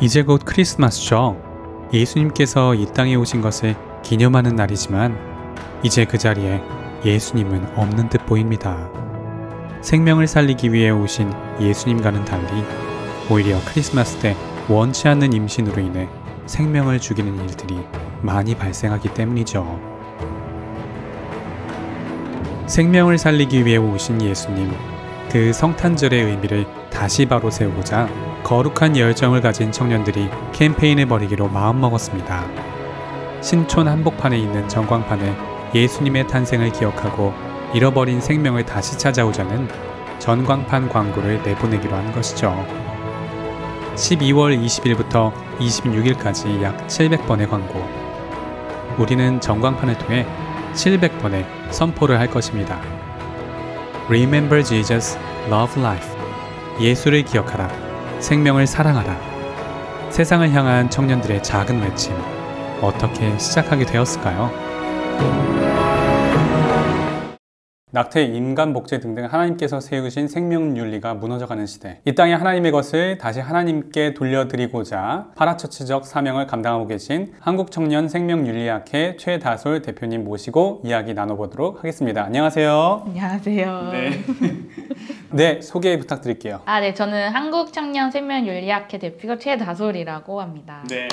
이제 곧 크리스마스죠. 예수님께서 이 땅에 오신 것을 기념하는 날이지만 이제 그 자리에 예수님은 없는 듯 보입니다. 생명을 살리기 위해 오신 예수님과는 달리 오히려 크리스마스 때 원치 않는 임신으로 인해 생명을 죽이는 일들이 많이 발생하기 때문이죠. 생명을 살리기 위해 오신 예수님, 그 성탄절의 의미를 다시 바로 세우고자 거룩한 열정을 가진 청년들이 캠페인을 벌이기로 마음먹었습니다. 신촌 한복판에 있는 전광판에 예수님의 탄생을 기억하고 잃어버린 생명을 다시 찾아오자는 전광판 광고를 내보내기로 한 것이죠. 12월 20일부터 26일까지 약 700번의 광고. 우리는 전광판을 통해 700번의 선포를 할 것입니다. Remember Jesus, Love Life. 예수를 기억하라. 생명을 사랑하라. 세상을 향한 청년들의 작은 외침. 어떻게 시작하게 되었을까요? 낙태, 인간 복제 등등 하나님께서 세우신 생명 윤리가 무너져가는 시대. 이 땅에 하나님의 것을 다시 하나님께 돌려드리고자 파라처치적 사명을 감당하고 계신 한국청년 생명윤리학회 최다솔 대표님 모시고 이야기 나눠보도록 하겠습니다. 안녕하세요. 안녕하세요. 네. 네, 소개 부탁드릴게요. 네, 저는 한국청년 생명윤리학회 대표 최다솔이라고 합니다. 네.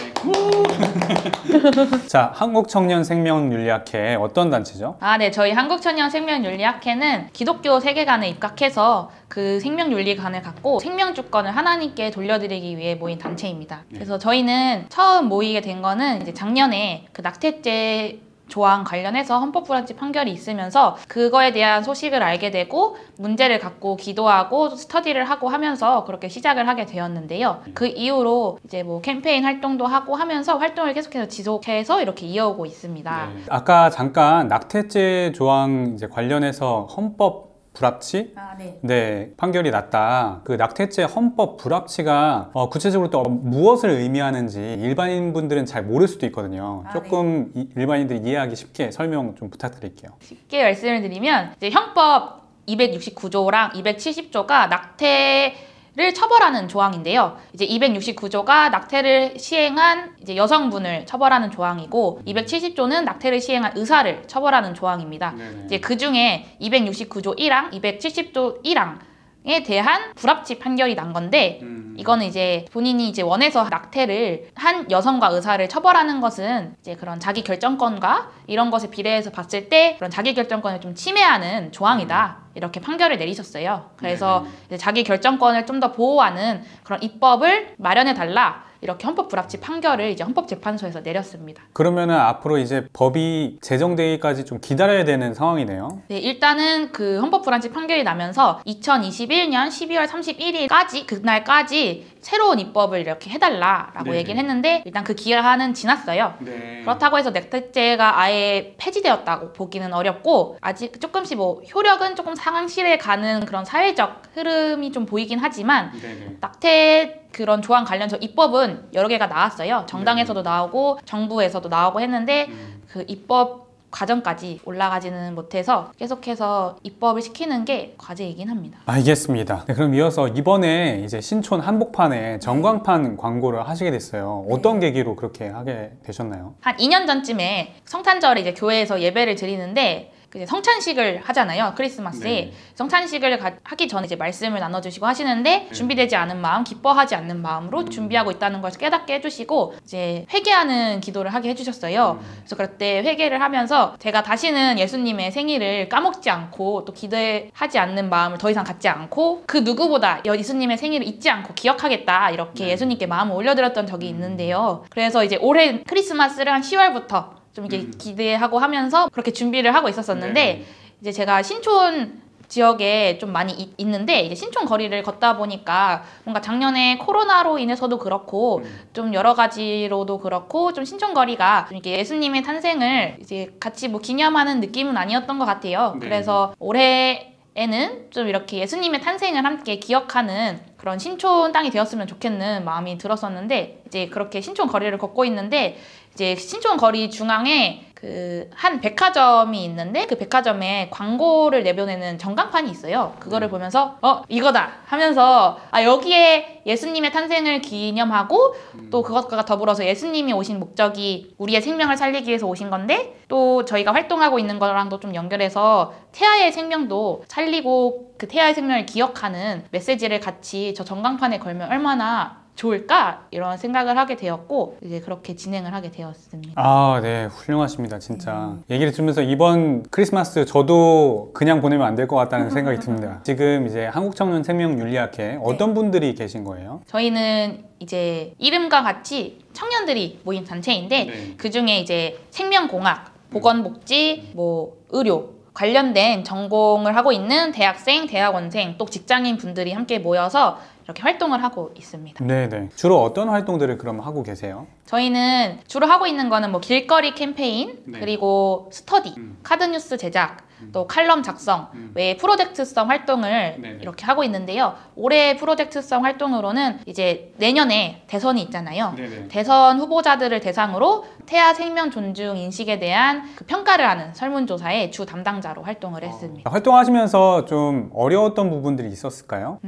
자, 한국청년 생명윤리학회 어떤 단체죠? 네, 저희 한국청년 생명윤리학회는 기독교 세계관에 입각해서 그 생명윤리관을 갖고 생명주권을 하나님께 돌려드리기 위해 모인 단체입니다. 그래서 저희는 처음 모이게 된 거는 이제 작년에 그 낙태죄 조항 관련해서 헌법불합치 판결이 있으면서 그거에 대한 소식을 알게 되고 문제를 갖고 기도하고 스터디를 하고 하면서 그렇게 시작을 하게 되었는데요. 그 이후로 이제 뭐 캠페인 활동도 하고 하면서 활동을 계속해서 지속해서 이렇게 이어오고 있습니다. 네. 아까 잠깐 낙태죄 조항 이제 관련해서 헌법 불합치? 네, 판결이 났다. 그 낙태죄 헌법 불합치가 구체적으로 또 무엇을 의미하는지 일반인 분들은 잘 모를 수도 있거든요. 조금 네. 일반인들이 이해하기 쉽게 설명 좀 부탁드릴게요. 쉽게 말씀을 드리면 이제 형법 269조랑 270조가 낙태를 처벌하는 조항인데요. 이제 269조가 낙태를 시행한 이제 여성분을 처벌하는 조항이고 270조는 낙태를 시행한 의사를 처벌하는 조항입니다. 이제 그 중에 269조 1항, 270조 1항에 대한 불합치 판결이 난 건데 이거는 이제 본인이 이제 원해서 낙태를 한 여성과 의사를 처벌하는 것은 이제 그런 자기 결정권과 이런 것에 비례해서 봤을 때 그런 자기 결정권을 좀 침해하는 조항이다. 이렇게 판결을 내리셨어요. 그래서 이제 자기 결정권을 좀 더 보호하는 그런 입법을 마련해달라. 이렇게 헌법 불합치 판결을 이제 헌법재판소에서 내렸습니다. 그러면은 앞으로 이제 법이 제정되기까지 좀 기다려야 되는 상황이네요. 네, 일단은 그 헌법 불합치 판결이 나면서 2021년 12월 31일까지 그날까지 새로운 입법을 이렇게 해달라라고 얘기를 했는데 일단 그 기한은 지났어요. 그렇다고 해서 낙태죄가 아예 폐지되었다고 보기는 어렵고 아직 조금씩 뭐 효력은 조금 상실해 가는 그런 사회적 흐름이 좀 보이긴 하지만 낙태 그런 조항 관련해서 입법은 여러 개가 나왔어요. 정당에서도 나오고 정부에서도 나오고 했는데 그 입법 과정까지 올라가지는 못해서 계속해서 입법을 시키는 게 과제이긴 합니다. 알겠습니다. 네, 그럼 이어서 이번에 이제 신촌 한복판에 전광판 광고를 하시게 됐어요. 어떤 계기로 그렇게 하게 되셨나요? 한 2년 전쯤에 성탄절에 이제 교회에서 예배를 드리는데 성찬식을 하잖아요. 크리스마스에. 성찬식을 하기 전에 이제 말씀을 나눠주시고 하시는데 준비되지 않은 마음, 기뻐하지 않는 마음으로 준비하고 있다는 걸 깨닫게 해주시고 이제 회개하는 기도를 하게 해주셨어요. 그래서 그때 회개를 하면서 제가 다시는 예수님의 생일을 까먹지 않고 또 기대하지 않는 마음을 더 이상 갖지 않고 그 누구보다 예수님의 생일을 잊지 않고 기억하겠다 이렇게 예수님께 마음을 올려드렸던 적이 있는데요. 그래서 이제 올해 크리스마스를 한 10월부터 좀 이렇게 기대하고 하면서 그렇게 준비를 하고 있었었는데 이제 제가 신촌 지역에 좀 많이 있는데 이제 신촌 거리를 걷다 보니까 뭔가 작년에 코로나로 인해서도 그렇고 좀 여러 가지로도 그렇고 좀 신촌 거리가 좀 이렇게 예수님의 탄생을 이제 같이 뭐 기념하는 느낌은 아니었던 것 같아요. 그래서 올해에는 좀 이렇게 예수님의 탄생을 함께 기억하는 그런 신촌 땅이 되었으면 좋겠는 마음이 들었었는데 이제 그렇게 신촌 거리를 걷고 있는데 이제 신촌 거리 중앙에 그 한 백화점이 있는데 그 백화점에 광고를 내보내는 전광판이 있어요. 그거를 보면서 이거다 하면서 여기에 예수님의 탄생을 기념하고 또 그것과 더불어서 예수님이 오신 목적이 우리의 생명을 살리기 위해서 오신 건데 또 저희가 활동하고 있는 거랑도 좀 연결해서 태아의 생명도 살리고 그 태아의 생명을 기억하는 메시지를 같이 저 전광판에 걸면 얼마나 좋을까? 이런 생각을 하게 되었고 이제 그렇게 진행을 하게 되었습니다. 아, 네. 훌륭하십니다. 진짜. 얘기를 들으면서 이번 크리스마스 저도 그냥 보내면 안 될 것 같다는 생각이 듭니다. 지금 이제 한국청년생명윤리학회 어떤 분들이 계신 거예요? 저희는 이제 이름과 같이 청년들이 모인 단체인데 그중에 이제 생명공학, 보건복지, 뭐 의료 관련된 전공을 하고 있는 대학생, 대학원생, 또 직장인 분들이 함께 모여서 이렇게 활동을 하고 있습니다. 네네. 주로 어떤 활동들을 그럼 하고 계세요? 저희는 주로 하고 있는 거는 뭐 길거리 캠페인, 그리고 스터디, 카드뉴스 제작, 또 칼럼 작성 외에 프로젝트성 활동을 이렇게 하고 있는데요. 올해 프로젝트성 활동으로는 이제 내년에 대선이 있잖아요. 대선 후보자들을 대상으로 태아 생명 존중 인식에 대한 그 평가를 하는 설문조사의 주 담당자로 활동을 했습니다. 활동하시면서 좀 어려웠던 부분들이 있었을까요?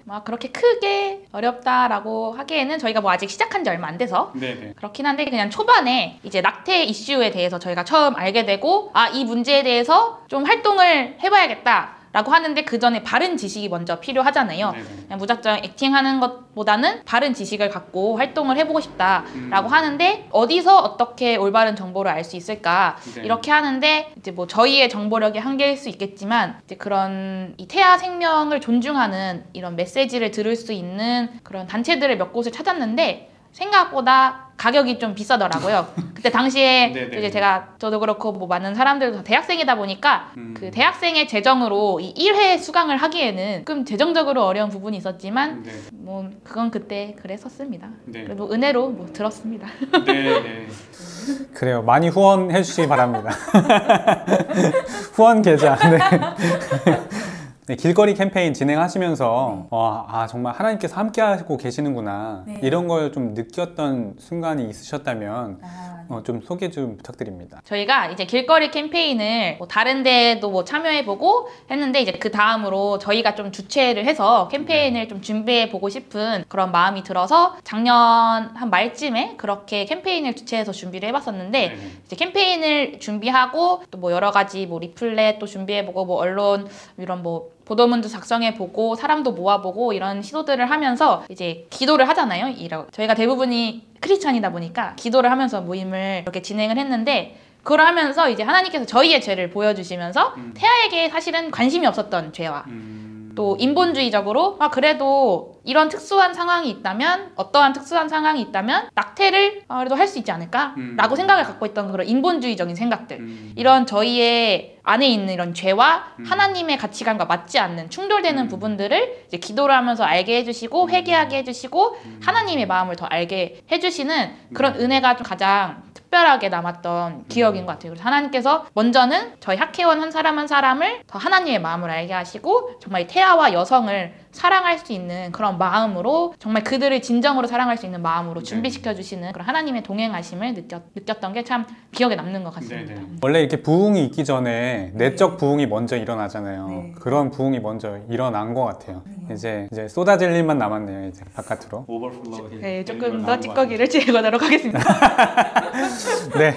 막 그렇게 크게 어렵다라고 하기에는 저희가 뭐 아직 시작한 지 얼마 안 돼서 그렇긴 한데 그냥 초반에 이제 낙태 이슈에 대해서 저희가 처음 알게 되고 이 문제에 대해서 좀 활동을 해봐야겠다 라고 하는데 그 전에 바른 지식이 먼저 필요하잖아요. 그냥 무작정 액팅하는 것보다는 바른 지식을 갖고 활동을 해보고 싶다라고 하는데 어디서 어떻게 올바른 정보를 알 수 있을까 이렇게 하는데 이제 뭐 저희의 정보력이 한계일 수 있겠지만 이제 그런 이 태아 생명을 존중하는 이런 메시지를 들을 수 있는 그런 단체들을 몇 곳을 찾았는데 생각보다 가격이 좀 비싸더라고요. 그때 당시에 이제 저도 그렇고 뭐 많은 사람들도 다 대학생이다 보니까 그 대학생의 재정으로 이 1회 수강을 하기에는 조금 재정적으로 어려운 부분이 있었지만 뭐 그건 그때 그랬었습니다. 그래도 은혜로 뭐 들었습니다. 그래요. 많이 후원해 주시기 바랍니다. 후원 계좌. 네, 길거리 캠페인 진행하시면서 정말 하나님께서 함께하고 계시는구나 이런 걸 좀 느꼈던 순간이 있으셨다면 좀 소개 좀 부탁드립니다. 저희가 이제 길거리 캠페인을 뭐 다른 데도 뭐 참여해보고 했는데 이제 그 다음으로 저희가 좀 주최를 해서 캠페인을 좀 준비해보고 싶은 그런 마음이 들어서 작년 한 말쯤에 그렇게 캠페인을 주최해서 준비를 해봤었는데 이제 캠페인을 준비하고 또 뭐 여러 가지 뭐 리플렛 또 준비해보고 뭐 언론 이런 뭐 보도문도 작성해보고 사람도 모아보고 이런 시도들을 하면서 이제 기도를 하잖아요. 저희가 대부분이 크리스찬이다 보니까 기도를 하면서 모임을 이렇게 진행을 했는데 그걸 하면서 이제 하나님께서 저희의 죄를 보여주시면서 태아에게 사실은 관심이 없었던 죄와 또 인본주의적으로 그래도 이런 특수한 상황이 있다면 어떠한 특수한 상황이 있다면 낙태를 그래도 할 수 있지 않을까? 라고 생각을 갖고 있던 그런 인본주의적인 생각들 이런 저희의 안에 있는 이런 죄와 하나님의 가치관과 맞지 않는 충돌되는 부분들을 이제 기도를 하면서 알게 해주시고 회개하게 해주시고 하나님의 마음을 더 알게 해주시는 그런 은혜가 좀 가장 특별하게 남았던 기억인 것 같아요. 그래서 하나님께서 먼저는 저희 학회원 한 사람 한 사람을 더 하나님의 마음을 알게 하시고 정말 태아와 여성을 사랑할 수 있는 그런 마음으로 정말 그들을 진정으로 사랑할 수 있는 마음으로 준비시켜주시는 그런 하나님의 동행하심을 느꼈던 게 참 기억에 남는 것 같습니다. 원래 이렇게 부흥이 있기 전에 내적 부흥이 먼저 일어나잖아요. 그런 부흥이 먼저 일어난 것 같아요. 이제 쏟아질 일만 남았네요. 이제 바깥으로. 네, 조금 더 찌꺼기를 제거하도록 하겠습니다. 네.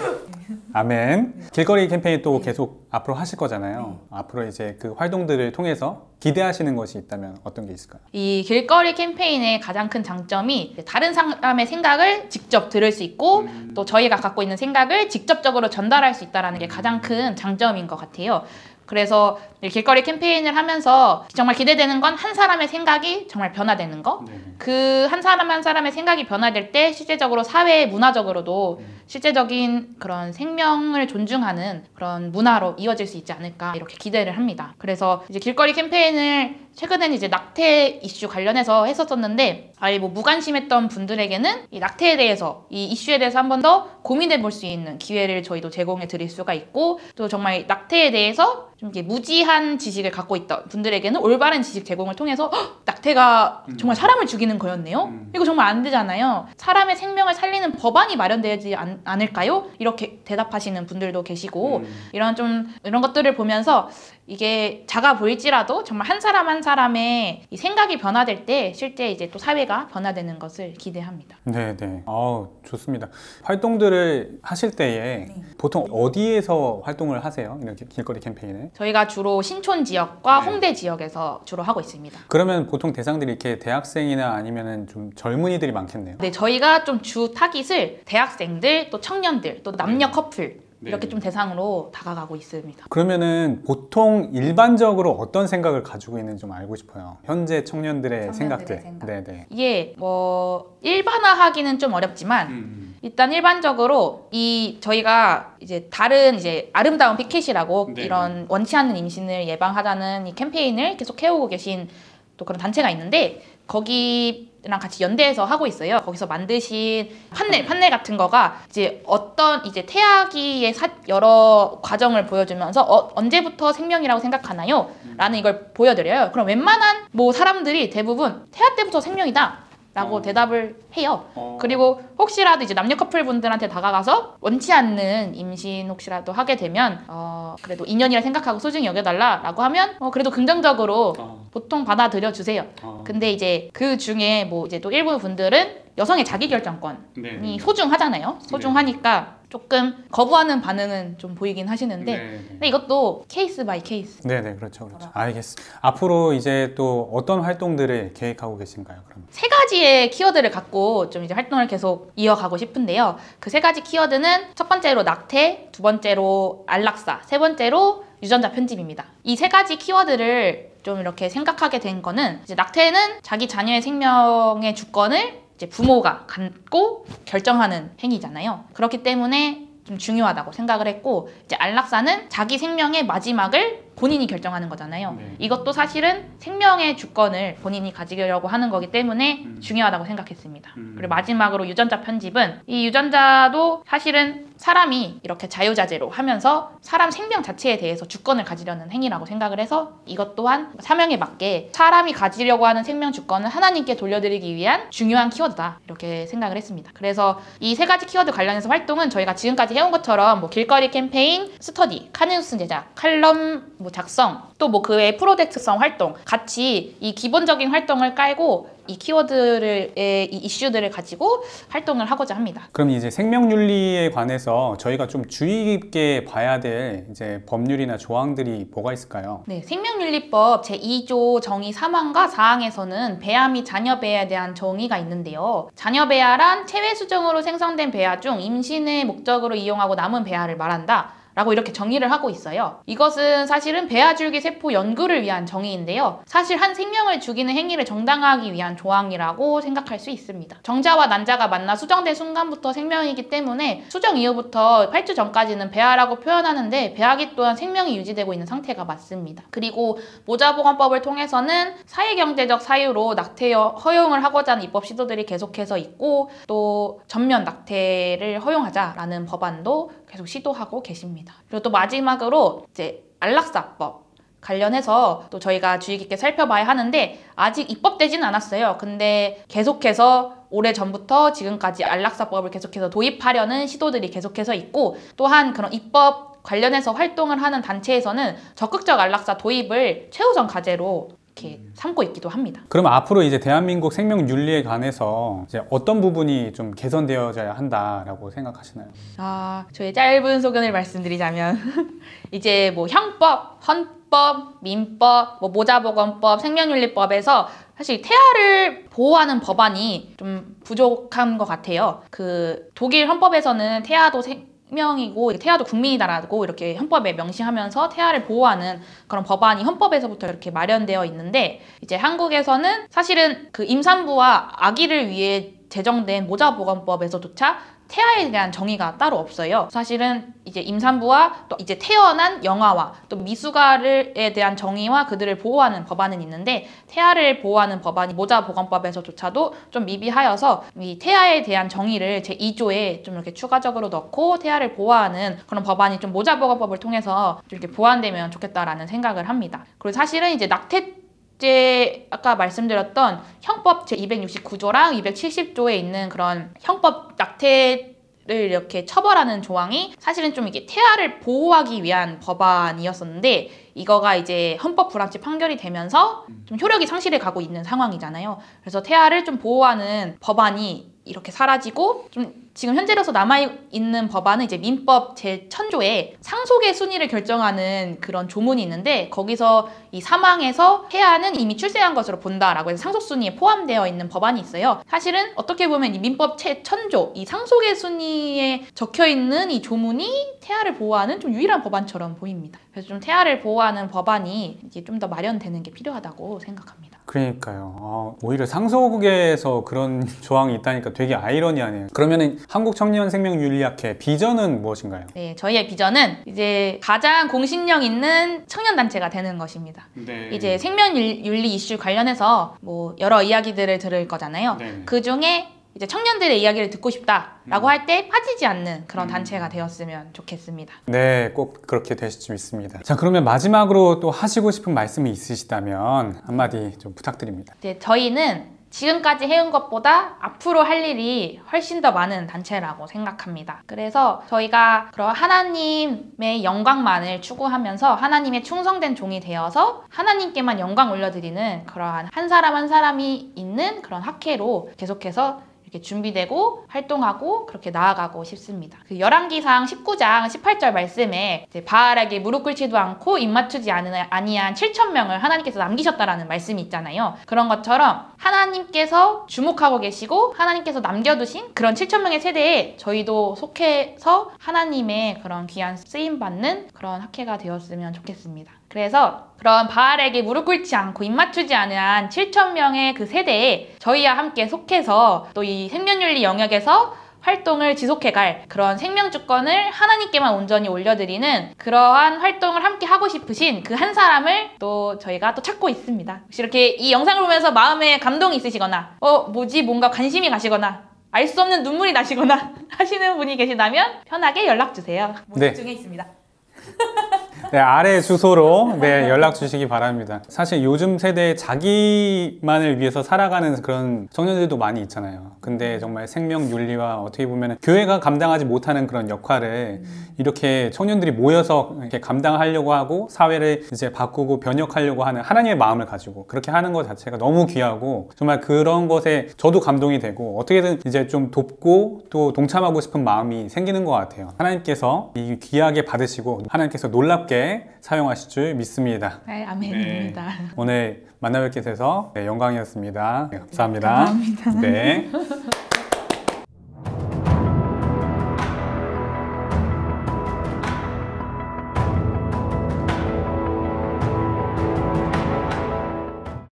아멘. 길거리 캠페인 또 계속 앞으로 하실 거잖아요. 앞으로 이제 그 활동들을 통해서 기대하시는 것이 있다면 어떤 게 있을까요? 이 길거리 캠페인의 가장 큰 장점이 다른 사람의 생각을 직접 들을 수 있고 또 저희가 갖고 있는 생각을 직접적으로 전달할 수 있다는 게 가장 큰 장점인 것 같아요. 그래서 길거리 캠페인을 하면서 정말 기대되는 건 한 사람의 생각이 정말 변화되는 거. 그 한 사람 한 사람의 생각이 변화될 때 실제적으로 사회 문화적으로도 실제적인 그런 생명을 존중하는 그런 문화로 이어질 수 있지 않을까 이렇게 기대를 합니다. 그래서 이제 길거리 캠페인을 최근에는 이제 낙태 이슈 관련해서 했었었는데 아예 뭐 무관심했던 분들에게는 이 낙태에 대해서 이 이슈에 대해서 한 번 더 고민해 볼 수 있는 기회를 저희도 제공해 드릴 수가 있고 또 정말 낙태에 대해서 좀 이렇게 무지한 지식을 갖고 있던 분들에게는 올바른 지식 제공을 통해서 낙태가 정말 사람을 죽이는 거였네요? 이거 정말 안 되잖아요. 사람의 생명을 살리는 법안이 마련되지 않을까요? 이렇게 대답하시는 분들도 계시고 이런 것들을 보면서 이게 작아 보일지라도 정말 한 사람 한 사람의 이 생각이 변화될 때 실제 이제 또 사회가 변화되는 것을 기대합니다. 네네. 좋습니다. 활동들을 하실 때에 보통 어디에서 활동을 하세요? 이렇게 길거리 캠페인을? 저희가 주로 신촌 지역과 홍대 지역에서 주로 하고 있습니다. 그러면 보통 대상들이 이렇게 대학생이나 아니면은 좀 젊은이들이 많겠네요. 네, 저희가 좀 주 타깃을 대학생들, 또 청년들, 또 남녀 커플 이렇게 좀 대상으로 다가가고 있습니다. 그러면은 보통 일반적으로 어떤 생각을 가지고 있는지 좀 알고 싶어요. 현재 청년들의 생각들. 네네. 이게 뭐 일반화하기는 좀 어렵지만 일단 일반적으로 저희가 이제 다른 이제 아름다운 피켓이라고 이런 원치 않는 임신을 예방하자는 이 캠페인을 계속 해오고 계신 또 그런 단체가 있는데 거기랑 같이 연대해서 하고 있어요. 거기서 만드신 판넬 같은 거가 이제 어떤 이제 태아기의 여러 과정을 보여주면서 언제부터 생명이라고 생각하나요? 라는 이걸 보여드려요. 그럼 웬만한 뭐 사람들이 대부분 태아 때부터 생명이다 라고 대답을 해요. 그리고 혹시라도 이제 남녀 커플분들한테 다가가서 원치 않는 임신 혹시라도 하게 되면 그래도 인연이라 생각하고 소중히 여겨달라 라고 하면 그래도 긍정적으로 보통 받아들여 주세요. 근데 이제 그 중에 뭐 이제 또 일부 분들은 여성의 자기결정권이 소중하잖아요. 소중하니까 조금 거부하는 반응은 좀 보이긴 하시는데 근데 이것도 케이스 바이 케이스. 네네, 그렇죠. 알겠습니다. 앞으로 이제 또 어떤 활동들을 계획하고 계신가요? 그럼? 세 가지의 키워드를 갖고 좀 이제 활동을 계속 이어가고 싶은데요. 그 세 가지 키워드는 첫 번째로 낙태, 두 번째로 안락사, 세 번째로 유전자 편집입니다. 이 세 가지 키워드를 좀 이렇게 생각하게 된 거는 이제 낙태는 자기 자녀의 생명의 주권을 이제 부모가 갖고 결정하는 행위잖아요. 그렇기 때문에 좀 중요하다고 생각을 했고 이제 안락사는 자기 생명의 마지막을 본인이 결정하는 거잖아요. 이것도 사실은 생명의 주권을 본인이 가지려고 하는 거기 때문에 중요하다고 생각했습니다. 그리고 마지막으로 유전자 편집은 이 유전자도 사실은 사람이 이렇게 자유자재로 하면서 사람 생명 자체에 대해서 주권을 가지려는 행위라고 생각을 해서 이것 또한 사명에 맞게 사람이 가지려고 하는 생명 주권을 하나님께 돌려드리기 위한 중요한 키워드다 이렇게 생각을 했습니다. 그래서 이 세 가지 키워드 관련해서 활동은 저희가 지금까지 해온 것처럼 뭐 길거리 캠페인, 스터디, 카네우스 제작, 칼럼 뭐 작성, 또 뭐 그 외 프로젝트성 활동 같이 이 기본적인 활동을 깔고 이 키워드의 이 이슈들을 가지고 활동을 하고자 합니다. 그럼 이제 생명윤리에 관해서 저희가 좀 주의 깊게 봐야 될 이제 법률이나 조항들이 뭐가 있을까요? 네, 생명윤리법 제2조 정의 3항과 4항에서는 배아 및 자녀 배아에 대한 정의가 있는데요. 자녀 배아란 체외 수정으로 생성된 배아 중 임신의 목적으로 이용하고 남은 배아를 말한다. 라고 이렇게 정의를 하고 있어요. 이것은 사실은 배아줄기 세포 연구를 위한 정의인데요. 사실 한 생명을 죽이는 행위를 정당화하기 위한 조항이라고 생각할 수 있습니다. 정자와 난자가 만나 수정된 순간부터 생명이기 때문에 수정 이후부터 8주 전까지는 배아라고 표현하는데 배아기 또한 생명이 유지되고 있는 상태가 맞습니다. 그리고 모자보건법을 통해서는 사회경제적 사유로 낙태 허용을 하고자 하는 입법 시도들이 계속해서 있고 또 전면 낙태를 허용하자라는 법안도 계속 시도하고 계십니다. 그리고 또 마지막으로 이제 안락사법 관련해서 또 저희가 주의 깊게 살펴봐야 하는데 아직 입법되지는 않았어요. 근데 계속해서 오래전부터 지금까지 안락사법을 계속해서 도입하려는 시도들이 계속해서 있고 또한 그런 입법 관련해서 활동을 하는 단체에서는 적극적 안락사 도입을 최우선 과제로 이렇게 삼고 있기도 합니다. 그럼 앞으로 이제 대한민국 생명윤리에 관해서 이제 어떤 부분이 좀 개선되어져야 한다라고 생각하시나요? 저의 짧은 소견을 말씀드리자면 이제 뭐 형법, 헌법, 민법, 뭐 모자보건법, 생명윤리법에서 사실 태아를 보호하는 법안이 좀 부족한 것 같아요. 그 독일 헌법에서는 태아도 생명이고 태아도 국민이다라고 이렇게 헌법에 명시하면서 태아를 보호하는 그런 법안이 헌법에서부터 이렇게 마련되어 있는데 이제 한국에서는 사실은 그 임산부와 아기를 위해 제정된 모자보건법에서조차 태아에 대한 정의가 따로 없어요. 사실은 이제 임산부와 또 이제 태어난 영아와 또 미숙아에 대한 정의와 그들을 보호하는 법안은 있는데 태아를 보호하는 법안이 모자보건법에서조차도 좀 미비하여서 이 태아에 대한 정의를 제2조에 좀 이렇게 추가적으로 넣고 태아를 보호하는 그런 법안이 좀 모자보건법을 통해서 좀 이렇게 보완되면 좋겠다라는 생각을 합니다. 그리고 사실은 이제 아까 말씀드렸던 형법 제269조랑 270조에 있는 그런 형법 낙태 이렇게 처벌하는 조항이 사실은 좀 이게 태아를 보호하기 위한 법안이었었는데 이거가 이제 헌법 불합치 판결이 되면서 좀 효력이 상실해 가고 있는 상황이잖아요. 그래서 태아를 좀 보호하는 법안이 이렇게 사라지고 좀 지금 현재로서 남아있는 법안은 이제 민법 제1000조에 상속의 순위를 결정하는 그런 조문이 있는데 거기서 이 사망에서 태아는 이미 출생한 것으로 본다라고 해서 상속순위에 포함되어 있는 법안이 있어요. 사실은 어떻게 보면 이 민법 제1000조 이 상속의 순위에 적혀있는 이 조문이 태아를 보호하는 좀 유일한 법안처럼 보입니다. 그래서 좀 태아를 보호하는 법안이 이제 좀 더 마련되는 게 필요하다고 생각합니다. 그러니까요. 오히려 상속에서 그런 조항이 있다니까 되게 아이러니하네요. 그러면은 한국청년생명윤리학회 비전은 무엇인가요? 네, 저희의 비전은 이제 가장 공신력 있는 청년단체가 되는 것입니다. 네. 이제 생명윤리 이슈 관련해서 뭐 여러 이야기들을 들을 거잖아요. 네. 그 중에 이제 청년들의 이야기를 듣고 싶다라고 할 때 빠지지 않는 그런 단체가 되었으면 좋겠습니다. 네, 꼭 그렇게 되실 수 있습니다. 자, 그러면 마지막으로 또 하시고 싶은 말씀이 있으시다면 한마디 좀 부탁드립니다. 네, 저희는 지금까지 해온 것보다 앞으로 할 일이 훨씬 더 많은 단체라고 생각합니다. 그래서 저희가 그런 하나님의 영광만을 추구하면서 하나님의 충성된 종이 되어서 하나님께만 영광 올려드리는 그러한 한 사람 한 사람이 있는 그런 학회로 계속해서 이렇게 준비되고 활동하고 그렇게 나아가고 싶습니다. 그 열왕기상 19장 18절 말씀에 이제 바알에게 무릎 꿇지도 않고 입맞추지 아니한 7,000명을 하나님께서 남기셨다라는 말씀이 있잖아요. 그런 것처럼 하나님께서 주목하고 계시고 하나님께서 남겨두신 그런 7,000명의 세대에 저희도 속해서 하나님의 그런 귀한 쓰임받는 그런 학회가 되었으면 좋겠습니다. 그래서 그런 바알에게 무릎 꿇지 않고 입맞추지 않은 7,000명의 그 세대에 저희와 함께 속해서 또 이 생명윤리 영역에서 활동을 지속해갈 그런 생명주권을 하나님께만 온전히 올려드리는 그러한 활동을 함께 하고 싶으신 그 한 사람을 또 저희가 또 찾고 있습니다. 혹시 이렇게 이 영상을 보면서 마음에 감동이 있으시거나 뭐지 뭔가 관심이 가시거나 알 수 없는 눈물이 나시거나 하시는 분이 계시다면 편하게 연락주세요. 모집 중에 있습니다. 네, 아래 주소로 네, 연락 주시기 바랍니다. 사실 요즘 세대에 자기만을 위해서 살아가는 그런 청년들도 많이 있잖아요. 근데 정말 생명 윤리와 어떻게 보면 교회가 감당하지 못하는 그런 역할을 이렇게 청년들이 모여서 이렇게 감당하려고 하고 사회를 이제 바꾸고 변혁하려고 하는 하나님의 마음을 가지고 그렇게 하는 것 자체가 너무 귀하고 정말 그런 것에 저도 감동이 되고 어떻게든 이제 좀 돕고 또 동참하고 싶은 마음이 생기는 것 같아요. 하나님께서 이 귀하게 받으시고 하나님께서 놀랍게 사용하실 줄 믿습니다. 네, 아멘입니다. 네. 오늘 만나뵙게 돼서 네, 영광이었습니다. 네, 감사합니다. 감사합니다. 네.